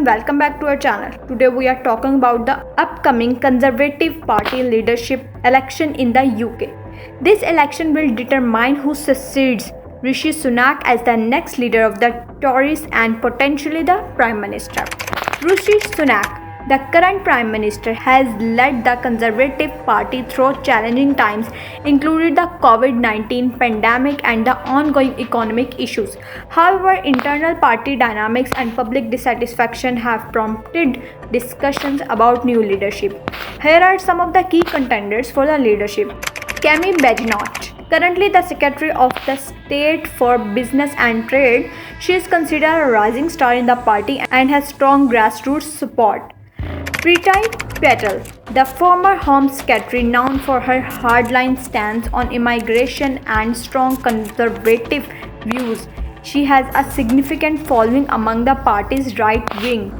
everyone, welcome back to our channel. Today we are talking about the upcoming Conservative Party leadership election in the UK. This election will determine who succeeds Rishi Sunak as the next leader of the Tories and potentially the Prime Minister. Rishi Sunak, the current Prime Minister, has led the Conservative Party through challenging times, including the COVID-19 pandemic and the ongoing economic issues. However, internal party dynamics and public dissatisfaction have prompted discussions about new leadership. Here are some of the key contenders for the leadership. Kemi Badenoch, currently the Secretary of the State for Business and Trade, she is considered a rising star in the party and has strong grassroots support. Priti Patel, the former Home Secretary known for her hardline stance on immigration and strong conservative views, she has a significant following among the party's right wing.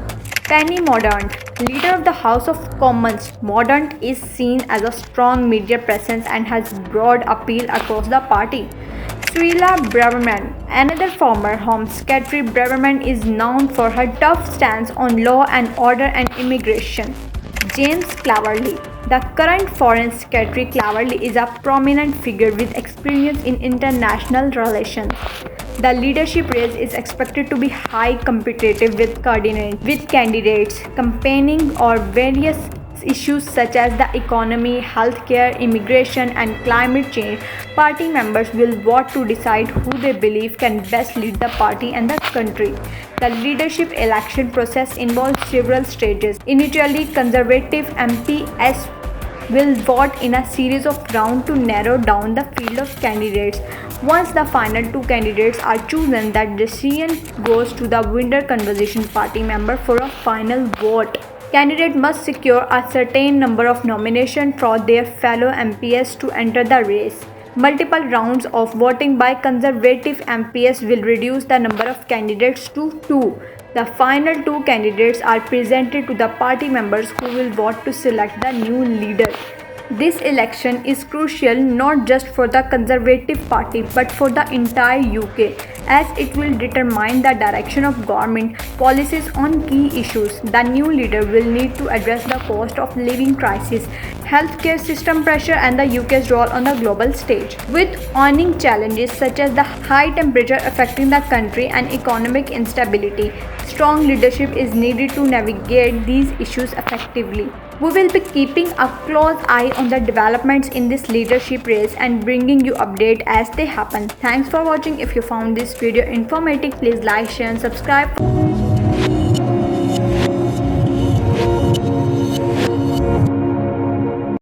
Penny Mordaunt, leader of the House of Commons, Mordaunt is seen as a strong media presence and has broad appeal across the party. Suella Braverman, another former Home Secretary, Braverman is known for her tough stance on law and order and immigration. James Cleverly, the current Foreign Secretary, Cleverly is a prominent figure with experience in international relations. The leadership race is expected to be high competitive with candidates campaigning on various issues such as the economy, healthcare, immigration, and climate change. Party members will vote to decide who they believe can best lead the party and the country. The leadership election process involves several stages. Initially, Conservative MPs will vote in a series of rounds to narrow down the field of candidates. Once the final two candidates are chosen, the decision goes to the winner conversation party member for a final vote. Candidate must secure a certain number of nominations from their fellow MPs to enter the race. Multiple rounds of voting by Conservative MPs will reduce the number of candidates to 2. The final two candidates are presented to the party members who will vote to select the new leader. This election is crucial not just for the Conservative Party but for the entire UK, as it will determine the direction of government policies on key issues. The new leader will need to address the cost of living crisis, healthcare system pressure, and the UK's role on the global stage. With owning challenges such as the high temperature affecting the country and economic instability, strong leadership is needed to navigate these issues effectively. We will be keeping a close eye on the developments in this leadership race and bringing you updates as they happen. Thanks for watching. If you found this video informative, please like, share and subscribe.